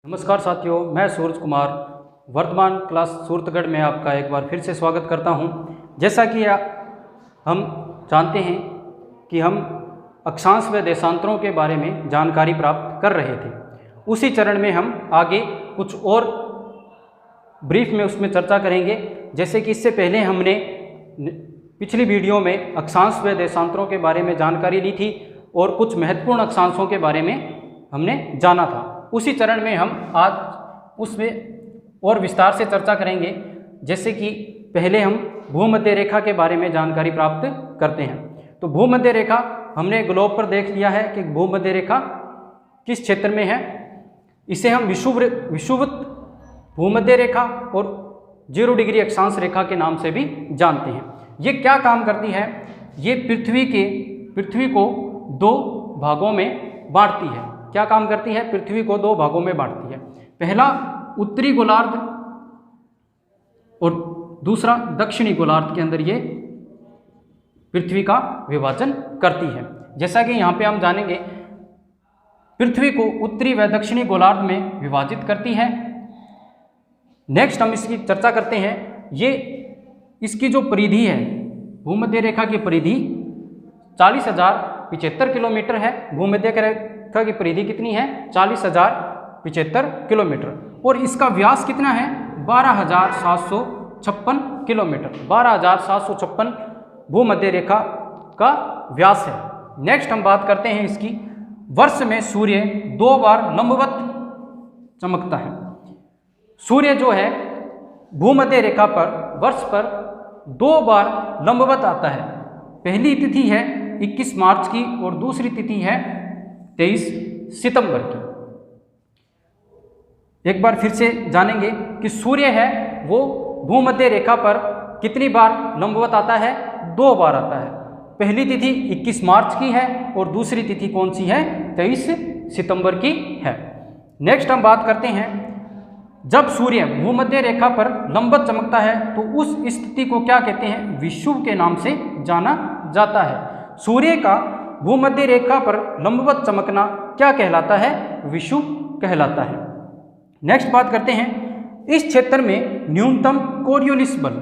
नमस्कार साथियों, मैं सूरज कुमार वर्तमान क्लास सूरतगढ़ में आपका एक बार फिर से स्वागत करता हूं। जैसा कि हम जानते हैं कि हम अक्षांश व देशांतरों के बारे में जानकारी प्राप्त कर रहे थे, उसी चरण में हम आगे कुछ और ब्रीफ में उसमें चर्चा करेंगे। जैसे कि इससे पहले हमने पिछली वीडियो में अक्षांश व देशांतरों के बारे में जानकारी ली थी और कुछ महत्वपूर्ण अक्षांशों के बारे में हमने जाना था। उसी चरण में हम आज उसमें और विस्तार से चर्चा करेंगे। जैसे कि पहले हम भूमध्य रेखा के बारे में जानकारी प्राप्त करते हैं। तो भूमध्य रेखा हमने ग्लोब पर देख लिया है कि भूमध्य रेखा किस क्षेत्र में है। इसे हम विषुवत भूमध्य रेखा और 0 डिग्री अक्षांश रेखा के नाम से भी जानते हैं। ये क्या काम करती है? ये पृथ्वी को 2 भागों में बांटती है। क्या काम करती है? पृथ्वी को 2 भागों में बांटती है। पहला उत्तरी गोलार्ध और दूसरा दक्षिणी गोलार्ध के अंदर ये पृथ्वी का विभाजन करती है। जैसा कि यहाँ पे हम जानेंगे, पृथ्वी को उत्तरी व दक्षिणी गोलार्ध में विभाजित करती है। नेक्स्ट हम इसकी चर्चा करते हैं। ये इसकी जो परिधि है, भूमध्य रेखा की परिधि 40,075 किलोमीटर है। भूमध्य रेखा की परिधि कितनी है? 40,075 किलोमीटर। और इसका व्यास कितना है? 12,756 किलोमीटर। 12,756 भूमध्य रेखा का व्यास है। नेक्स्ट हम बात करते हैं इसकी। वर्ष में सूर्य 2 बार लंबवत चमकता है। सूर्य जो है भूमध्य रेखा पर वर्ष पर 2 बार लंबवत आता है। पहली तिथि है 21 मार्च की और दूसरी तिथि है 23 सितंबर की। एक बार फिर से जानेंगे कि सूर्य है वो भूमध्य रेखा पर कितनी बार लंबवत आता है? 2 बार आता है। पहली तिथि 21 मार्च की है और दूसरी तिथि कौन सी है? 23 सितंबर की है। नेक्स्ट हम बात करते हैं, जब सूर्य भूमध्य रेखा पर लंबवत चमकता है तो उस स्थिति को क्या कहते हैं? विषुव के नाम से जाना जाता है। सूर्य का भूमध्य रेखा पर लंबवत चमकना क्या कहलाता है? विषुव कहलाता है। नेक्स्ट बात करते हैं, इस क्षेत्र में न्यूनतम कोरियोलिस बल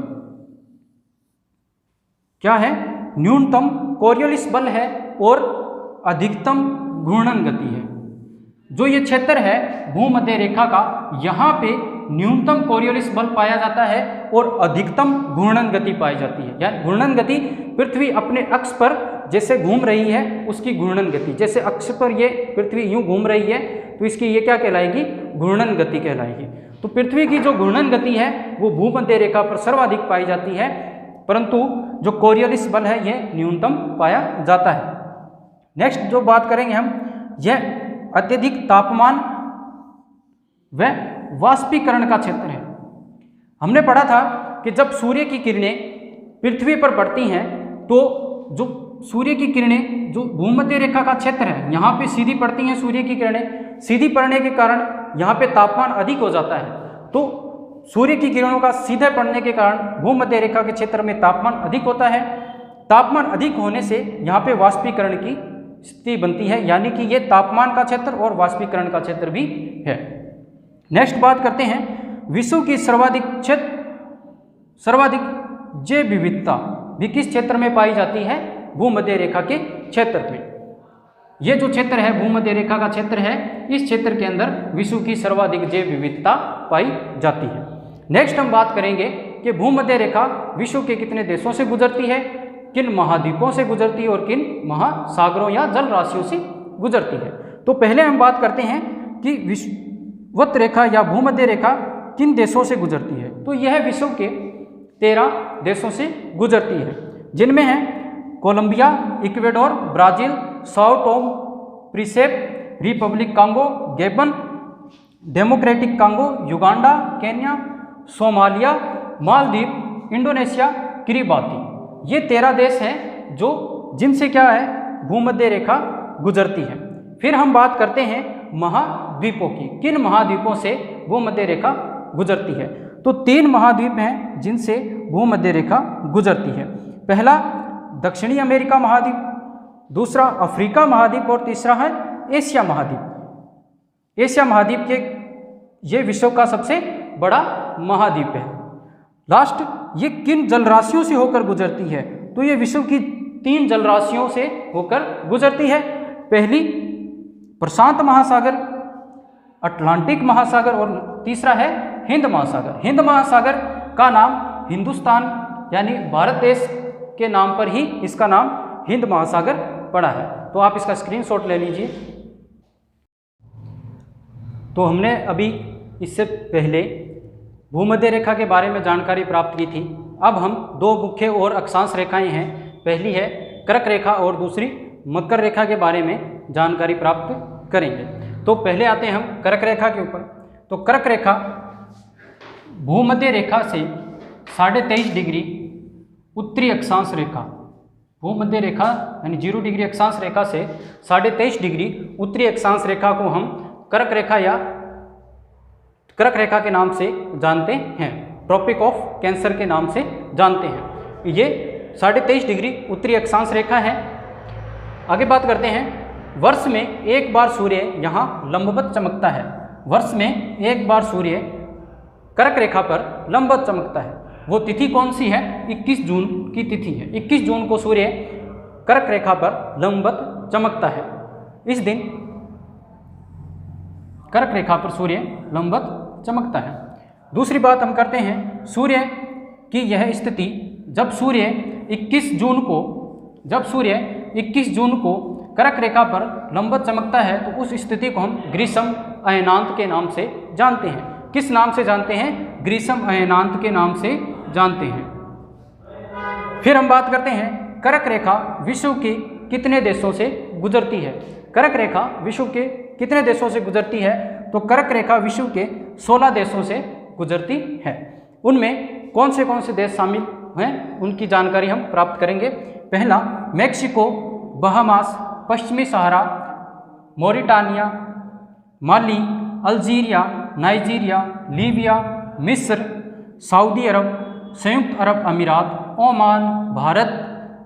क्या है? न्यूनतम कोरियोलिस बल है और अधिकतम घूर्णन गति है। जो ये क्षेत्र है भूमध्य रेखा का, यहाँ पे न्यूनतम कोरियोलिस बल पाया जाता है और अधिकतम घूर्णन गति पाई जाती है। यानी घूर्णन गति पृथ्वी अपने अक्ष पर जैसे घूम रही है उसकी घूर्णन गति, जैसे अक्ष पर ये पृथ्वी यूं घूम रही है तो इसकी ये क्या कहलाएगी? घूर्णन गति कहलाएगी। तो पृथ्वी की जो घूर्णन गति है वो भूमध्य रेखा पर सर्वाधिक पाई जाती है, परंतु जो कोरियोलिस बल है ये न्यूनतम पाया जाता है। नेक्स्ट जो बात करेंगे हम, यह अत्यधिक तापमान व वाष्पीकरण का क्षेत्र है। हमने पढ़ा था कि जब सूर्य की किरणें पृथ्वी पर पड़ती हैं तो जो सूर्य की किरणें जो भूमध्य रेखा का क्षेत्र है यहाँ पे सीधी पड़ती हैं। सूर्य की किरणें सीधी पड़ने के कारण यहाँ पे तापमान अधिक हो जाता है। तो सूर्य की किरणों का सीधे पड़ने के कारण भूमध्य रेखा के क्षेत्र में तापमान अधिक होता है। तापमान अधिक होने से यहाँ पे वाष्पीकरण की स्थिति बनती है, यानी कि ये तापमान का क्षेत्र और वाष्पीकरण का क्षेत्र भी है। नेक्स्ट बात करते हैं, विश्व की सर्वाधिक जैव विविधता भी किस क्षेत्र में पाई जाती है? भूमध्य रेखा के क्षेत्र में। ये जो क्षेत्र है भूमध्य रेखा का क्षेत्र है, इस क्षेत्र के अंदर विश्व की सर्वाधिक जैव विविधता पाई जाती है। नेक्स्ट हम बात करेंगे कि भूमध्य रेखा विश्व के कितने देशों से गुजरती है, किन महाद्वीपों से गुजरती है और किन महासागरों या जल राशियों से गुजरती है। तो पहले हम बात करते हैं कि विषुवत रेखा या भूमध्य रेखा किन देशों से गुजरती है। तो यह विश्व के 13 देशों से गुजरती है, जिनमें है Colombia, Ecuador, Brazil, Sao Tome, Principe, Republic Congo, Gabon, Democratic Congo, Uganda, Kenya, Somalia, Maldives, Indonesia, Kiribati. ये 13 देश हैं जो जिनसे क्या है? भूमध्य रेखा गुजरती है। फिर हम बात करते हैं महाद्वीपों की। किन महाद्वीपों से भूमध्य रेखा गुजरती है? तो 3 महाद्वीप हैं जिनसे भूमध्य रेखा गुजरती है। पहला दक्षिणी अमेरिका महाद्वीप, दूसरा अफ्रीका महाद्वीप और तीसरा है एशिया महाद्वीप। एशिया महाद्वीप के ये विश्व का सबसे बड़ा महाद्वीप है। लास्ट, ये किन जलराशियों से होकर गुजरती है? तो ये विश्व की 3 जलराशियों से होकर गुजरती है। पहली प्रशांत महासागर, अटलांटिक महासागर और तीसरा है हिंद महासागर। हिंद महासागर का नाम हिंदुस्तान यानी भारत देश के नाम पर ही इसका नाम हिंद महासागर पड़ा है। तो आप इसका स्क्रीनशॉट ले लीजिए। तो हमने अभी इससे पहले भूमध्य रेखा के बारे में जानकारी प्राप्त की थी। अब हम 2 मुख्य और अक्षांश रेखाएं हैं, पहली है कर्क रेखा और दूसरी मकर रेखा के बारे में जानकारी प्राप्त करेंगे। तो पहले आते हैं हम कर्क रेखा के ऊपर। तो कर्क रेखा भूमध्य रेखा से 23.5 डिग्री उत्तरी अक्षांश रेखा, भूमध्य रेखा यानी 0 डिग्री अक्षांश रेखा से 23.5 डिग्री उत्तरी अक्षांश रेखा को हम कर्क रेखा या कर्क रेखा के नाम से जानते हैं, ट्रॉपिक ऑफ कैंसर के नाम से जानते हैं। ये 23.5 डिग्री उत्तरी अक्षांश रेखा है। आगे बात करते हैं, वर्ष में एक बार सूर्य यहाँ लंबवत चमकता है। वर्ष में एक बार सूर्य कर्क रेखा पर लंबवत चमकता है। वो तिथि कौन सी है? 21 जून की तिथि है। 21 जून को सूर्य कर्क रेखा पर लंबवत चमकता है। इस दिन कर्क रेखा पर सूर्य लंबवत चमकता है। दूसरी बात हम करते हैं, सूर्य की यह स्थिति जब सूर्य 21 जून को कर्क रेखा पर लंबवत चमकता है तो उस स्थिति को हम ग्रीष्म अयनांत के नाम से जानते हैं। किस नाम से जानते हैं? ग्रीष्म अयनांत के नाम से जानते हैं। फिर हम बात करते हैं, कर्क रेखा विश्व के कितने देशों से गुजरती है? कर्क रेखा विश्व के कितने देशों से गुजरती है? तो कर्क रेखा विश्व के 16 देशों से गुजरती है। उनमें कौन से देश शामिल हैं उनकी जानकारी हम प्राप्त करेंगे। पहला मेक्सिको, बहामास, पश्चिमी सहारा, मॉरिटानिया, माली, अल्जीरिया, नाइजीरिया, लीबिया, मिस्र, सऊदी अरब, संयुक्त अरब अमीरात, Oman, Bharat,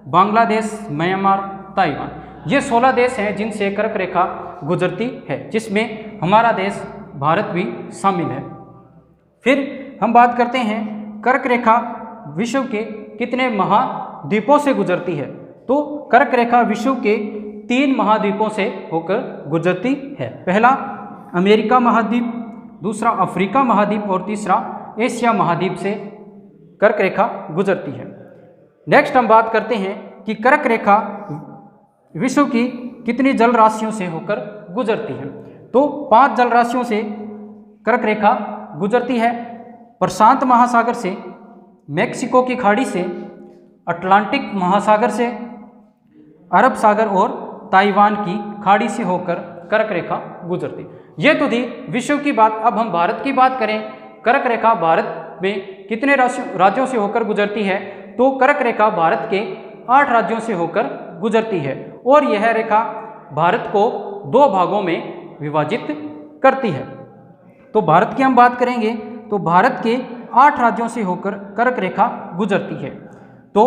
Bangladesh, Myanmar, Taiwan. ये 16 देश हैं जिनसे कर्क रेखा गुजरती है, जिसमें हमारा देश भारत भी शामिल है। फिर हम बात करते हैं, कर्क रेखा विश्व के कितने महाद्वीपों से गुजरती है? तो कर्क रेखा विश्व के 3 महाद्वीपों से होकर गुजरती है। पहला अमेरिका महाद्वीप, दूसरा अफ्रीका महाद्वीप और तीसरा एशिया महाद्वीप से कर्क रेखा गुजरती है। नेक्स्ट हम बात करते हैं कि कर्क रेखा विश्व की कितनी जल राशियों से होकर गुजरती है? तो 5 जल राशियों से कर्क रेखा गुजरती है। प्रशांत महासागर से, मेक्सिको की खाड़ी से, अटलांटिक महासागर से, अरब सागर और ताइवान की खाड़ी से होकर कर्क रेखा गुजरती। ये तो थी विश्व की बात। अब हम भारत की बात करें, कर्क रेखा भारत में कितने राज्यों से होकर गुजरती है? तो कर्क रेखा भारत के 8 राज्यों से होकर गुजरती है और यह रेखा भारत को 2 भागों में विभाजित करती है। तो भारत की हम बात करेंगे तो भारत के 8 राज्यों से होकर कर्क रेखा गुजरती है। तो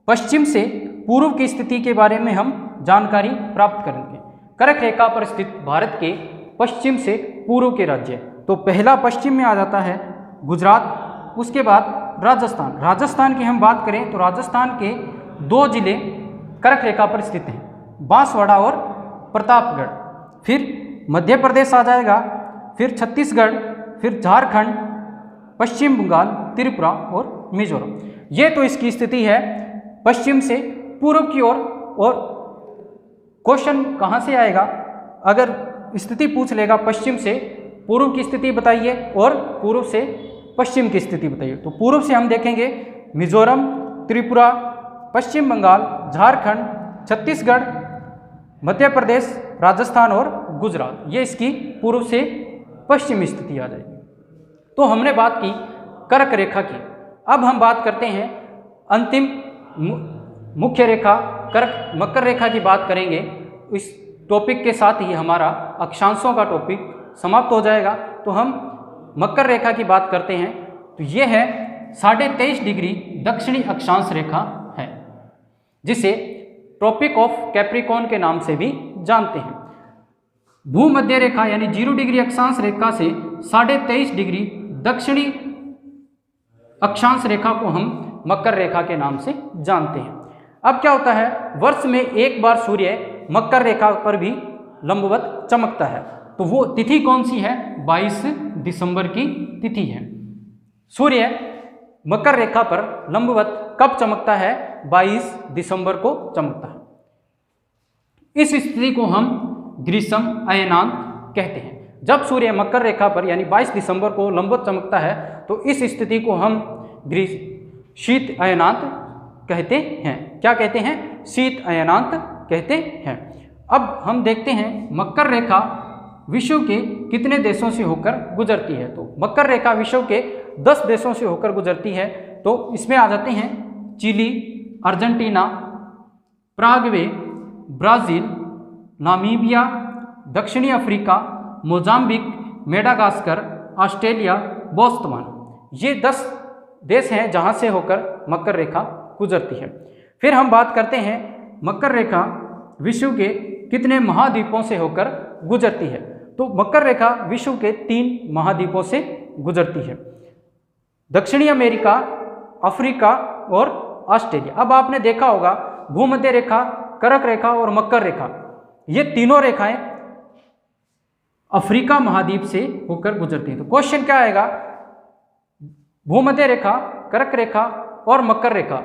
पश्चिम से पूर्व की स्थिति के बारे में हम जानकारी प्राप्त करेंगे। कर्क रेखा पर स्थित भारत के पश्चिम से पूर्व के राज्य, तो पहला पश्चिम में आ जाता है गुजरात, उसके बाद राजस्थान। राजस्थान की हम बात करें तो राजस्थान के 2 जिले कर्क रेखा पर स्थित हैं, बांसवाड़ा और प्रतापगढ़। फिर मध्य प्रदेश आ जाएगा, फिर छत्तीसगढ़, फिर झारखंड, पश्चिम बंगाल, त्रिपुरा और मिजोरम। ये तो इसकी स्थिति है पश्चिम से पूर्व की ओर। और क्वेश्चन कहाँ से आएगा? अगर स्थिति पूछ लेगा पश्चिम से पूर्व की स्थिति बताइए और पूर्व से पश्चिम की स्थिति बताइए, तो पूर्व से हम देखेंगे मिजोरम, त्रिपुरा, पश्चिम बंगाल, झारखंड, छत्तीसगढ़, मध्य प्रदेश, राजस्थान और गुजरात। ये इसकी पूर्व से पश्चिमी स्थिति आ जाएगी। तो हमने बात की कर्क रेखा की। अब हम बात करते हैं अंतिम मुख्य रेखा कर्क मकर रेखा की बात करेंगे। इस टॉपिक के साथ ही हमारा अक्षांशों का टॉपिक समाप्त हो जाएगा। तो हम मकर रेखा की बात करते हैं तो ये है 23.5 डिग्री दक्षिणी अक्षांश रेखा है, जिसे ट्रॉपिक ऑफ कैप्रिकॉर्न के नाम से भी जानते हैं। भूमध्य रेखा यानी 0 डिग्री अक्षांश रेखा से 23.5 डिग्री दक्षिणी अक्षांश रेखा को हम मकर रेखा के नाम से जानते हैं। अब क्या होता है, वर्ष में एक बार सूर्य मकर रेखा पर भी लंबवत चमकता है, तो वो तिथि कौन सी है? 22 दिसंबर की तिथि है। सूर्य मकर रेखा पर लंबवत कब चमकता है? 22 दिसंबर को चमकता है। इस स्थिति को हम ग्रीष्म अयनांत कहते हैं। जब सूर्य मकर रेखा पर यानी 22 दिसंबर को लंबवत चमकता है तो इस स्थिति को हम शीत अयनांत कहते हैं। क्या कहते हैं? शीत अयनांत कहते हैं। अब हम देखते हैं मकर रेखा विश्व के कितने देशों से होकर गुजरती है। तो मकर रेखा विश्व के 10 देशों से होकर गुजरती है। तो इसमें आ जाते हैं चिली, अर्जेंटीना, प्रागवे, ब्राज़ील, नामीबिया, दक्षिणी Africa, Mozambique, Madagascar, Australia, Botswana. ये 10 देश हैं जहाँ से होकर मकर रेखा गुजरती है। फिर हम बात करते हैं मकर रेखा विश्व के कितने महाद्वीपों से होकर गुजरती है। तो मकर रेखा विश्व के 3 महाद्वीपों से गुजरती है, दक्षिणी अमेरिका, अफ्रीका और ऑस्ट्रेलिया। अब आपने देखा होगा भूमध्य रेखा, कर्क रेखा और मकर रेखा, ये तीनों रेखाएं अफ्रीका महाद्वीप से होकर गुजरती हैं। तो क्वेश्चन क्या आएगा? भूमध्य रेखा, कर्क रेखा और मकर रेखा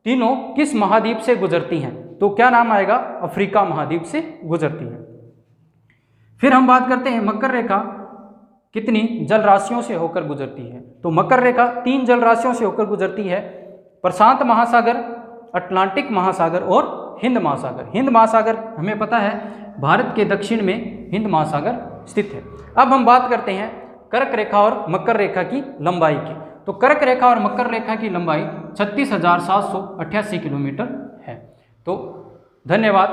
तीनों किस महाद्वीप से गुजरती हैं? तो क्या नाम आएगा? अफ्रीका महाद्वीप से गुजरती है। फिर हम बात करते हैं मकर रेखा कितनी जल राशियों से होकर गुजरती है। तो मकर रेखा 3 जल राशियों से होकर गुजरती है, प्रशांत महासागर, अटलांटिक महासागर और हिंद महासागर। हिंद महासागर हमें पता है भारत के दक्षिण में हिंद महासागर स्थित है। अब हम बात करते हैं कर्क रेखा और मकर रेखा की लंबाई की। तो कर्क रेखा और मकर रेखा की लंबाई 36,788 किलोमीटर है। तो धन्यवाद।